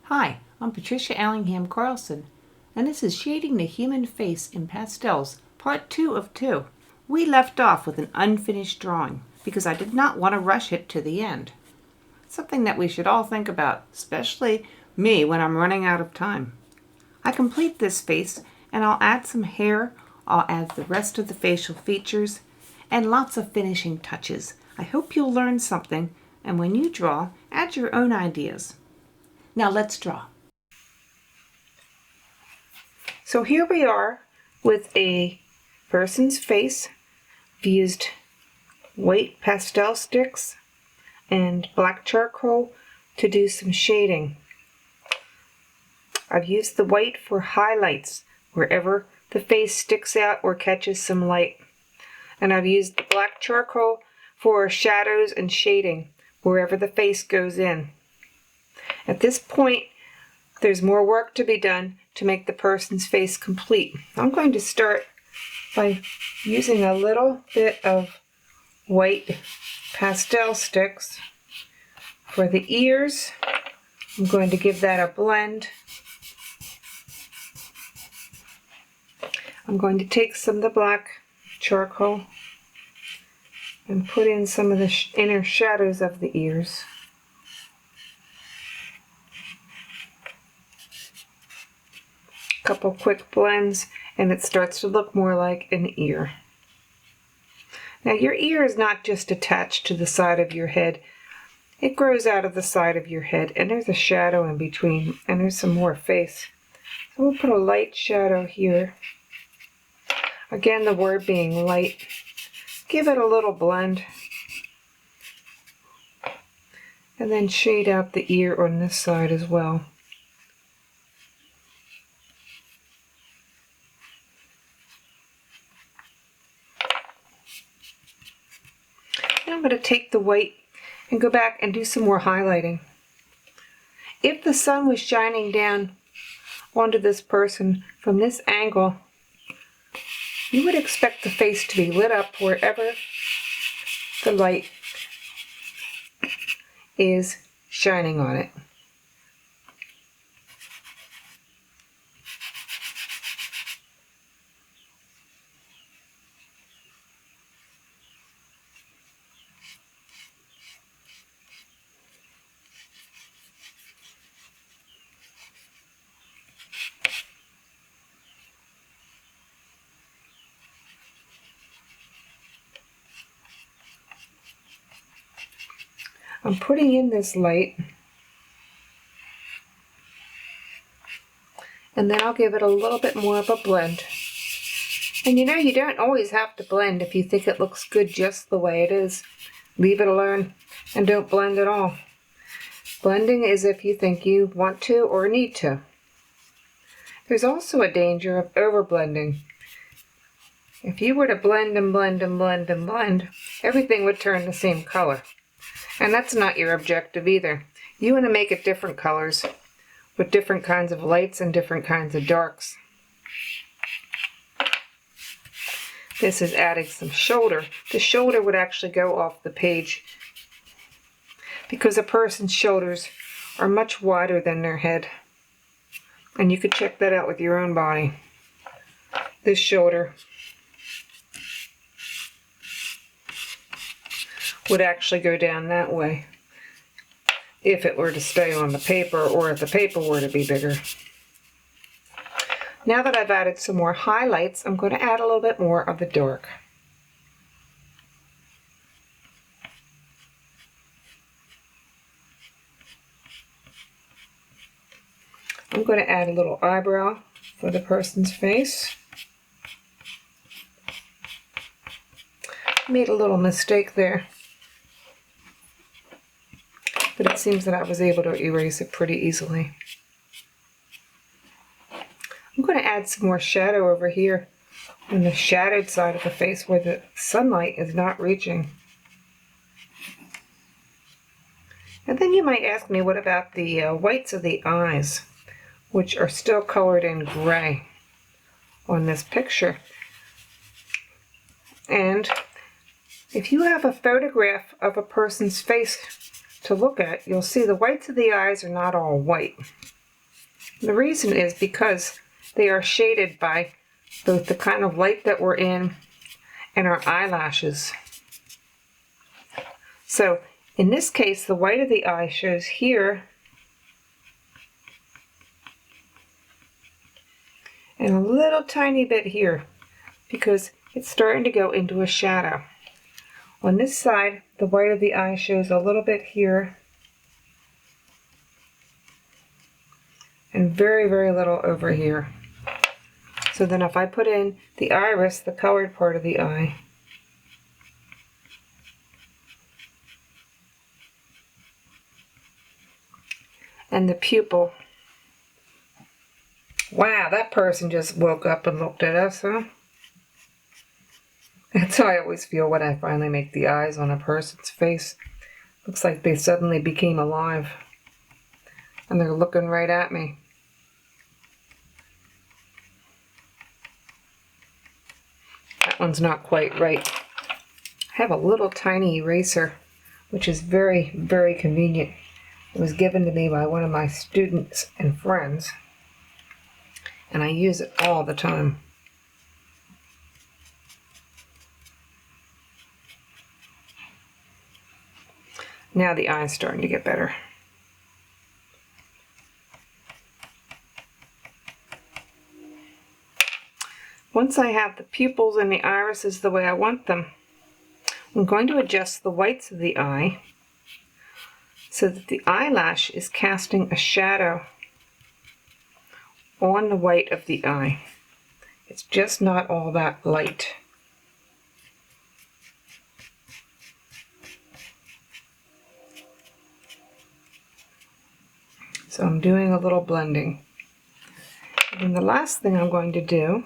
Hi, I'm Patricia Allingham Carlson, and this is Shading the Human Face in Pastels, Part 2 of 2. We left off with an unfinished drawing because I did not want to rush it to the end. Something that we should all think about, especially me when I'm running out of time. I complete this face and I'll add some hair, I'll add the rest of the facial features, and lots of finishing touches. I hope you'll learn something, and when you draw, add your own ideas. Now let's draw. So here we are with a person's face. I've used white pastel sticks and black charcoal to do some shading. I've used the white for highlights wherever the face sticks out or catches some light. And I've used the black charcoal for shadows and shading wherever the face goes in. At this point, there's more work to be done to make the person's face complete. I'm going to start by using a little bit of white pastel sticks. For the ears, I'm going to give that a blend. I'm going to take some of the black charcoal and put in some of the inner shadows of the ears. Couple quick blends and it starts to look more like an ear. Now your ear is not just attached to the side of your head, it grows out of the side of your head and there's a shadow in between and there's some more face. So we'll put a light shadow here. Again, the word being light. Give it a little blend and then shade out the ear on this side as well. I'm going to take the white and go back and do some more highlighting. If the sun was shining down onto this person from this angle, you would expect the face to be lit up wherever the light is shining on it. I'm putting in this light and then I'll give it a little bit more of a blend. And you know, you don't always have to blend if you think it looks good just the way it is. Leave it alone and don't blend at all. Blending is if you think you want to or need to. There's also a danger of over blending. If you were to blend and blend and blend and blend, everything would turn the same color. And that's not your objective either. You want to make it different colors with different kinds of lights and different kinds of darks. This is adding some shoulder. The shoulder would actually go off the page because a person's shoulders are much wider than their head. And you could check that out with your own body. This shoulder would actually go down that way if it were to stay on the paper or if the paper were to be bigger. Now that I've added some more highlights, I'm going to add a little bit more of the dark. I'm going to add a little eyebrow for the person's face. Made a little mistake there, but it seems that I was able to erase it pretty easily. I'm going to add some more shadow over here on the shadowed side of the face where the sunlight is not reaching. And then you might ask me, what about the whites of the eyes, which are still colored in gray on this picture? And if you have a photograph of a person's face to look at, you'll see the whites of the eyes are not all white. The reason is because they are shaded by both the kind of light that we're in and our eyelashes. So in this case, the white of the eye shows here, and a little tiny bit here, because it's starting to go into a shadow. On this side, the white of the eye shows a little bit here, and very, very little over here. So then if I put in the iris, the colored part of the eye, and the pupil. Wow, that person just woke up and looked at us, huh? That's how I always feel when I finally make the eyes on a person's face. Looks like they suddenly became alive. And they're looking right at me. That one's not quite right. I have a little tiny eraser, which is very, very convenient. It was given to me by one of my students and friends, and I use it all the time. Now the eye's starting to get better. Once I have the pupils and the irises the way I want them, I'm going to adjust the whites of the eye so that the eyelash is casting a shadow on the white of the eye. It's just not all that light. So I'm doing a little blending. And then the last thing I'm going to do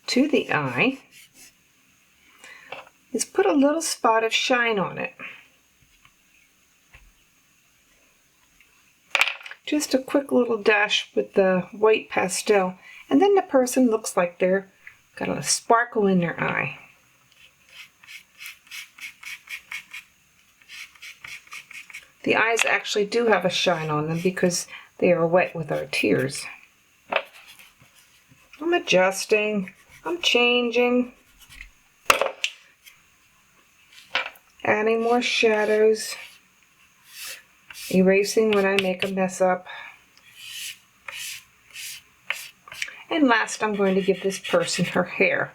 to the eye is put a little spot of shine on it. Just a quick little dash with the white pastel, and then the person looks like they're got a sparkle in their eye. The eyes actually do have a shine on them because they are wet with our tears. I'm adjusting, I'm changing, adding more shadows, erasing when I make a mess up. And last, I'm going to give this person her hair.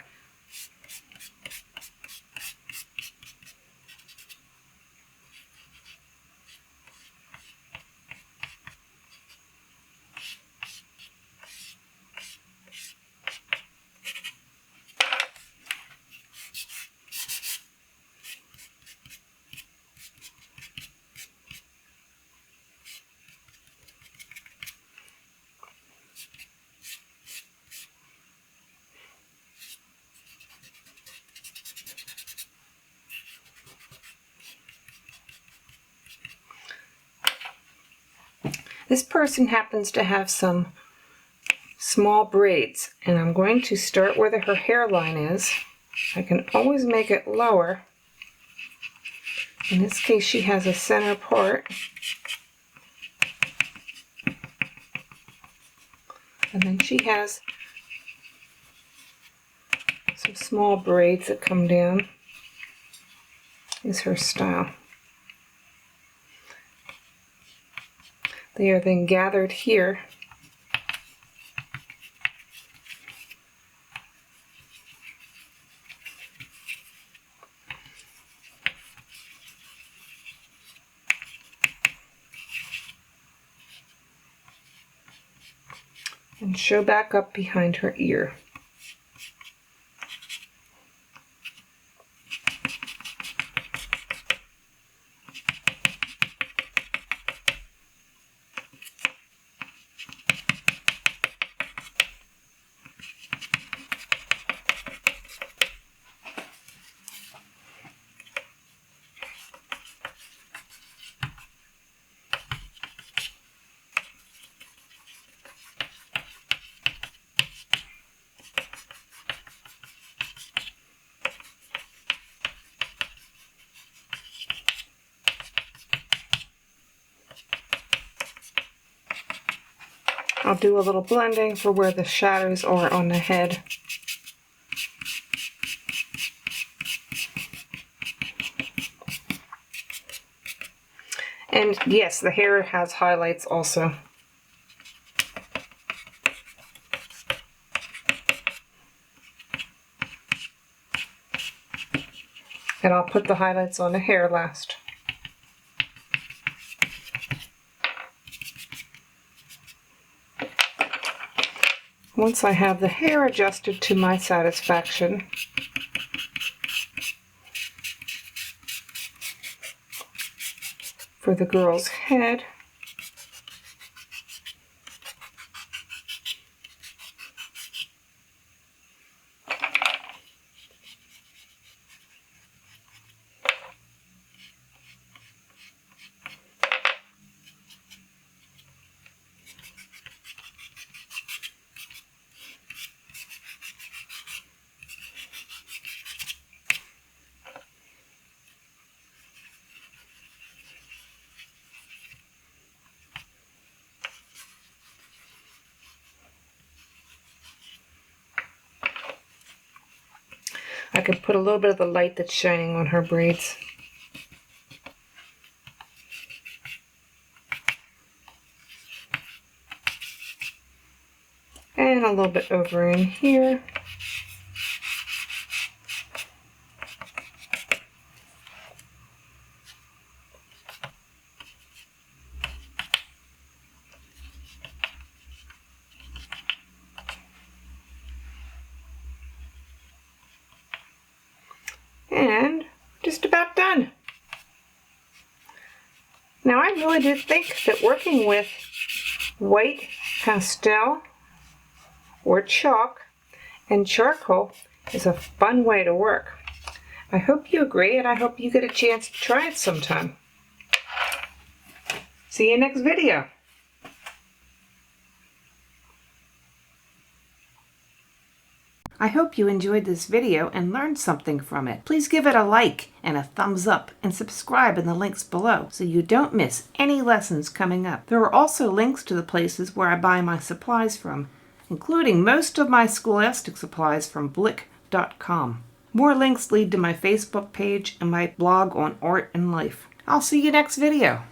This person happens to have some small braids, and I'm going to start where her hairline is. I can always make it lower. In this case, she has a center part. And then she has some small braids that come down. Is her style. They are then gathered here. And show back up behind her ear. I'll do a little blending for where the shadows are on the head. And yes, the hair has highlights also. And I'll put the highlights on the hair last. Once I have the hair adjusted to my satisfaction, for the girl's head, I could put a little bit of the light that's shining on her braids. And a little bit over in here. And just about done. Now I really did think that working with white pastel or chalk and charcoal is a fun way to work. I hope you agree, and I hope you get a chance to try it sometime. See you next video. I hope you enjoyed this video and learned something from it. Please give it a like and a thumbs up and subscribe in the links below so you don't miss any lessons coming up. There are also links to the places where I buy my supplies from, including most of my scholastic supplies from blick.com. More links lead to my Facebook page and my blog on art and life. I'll see you next video.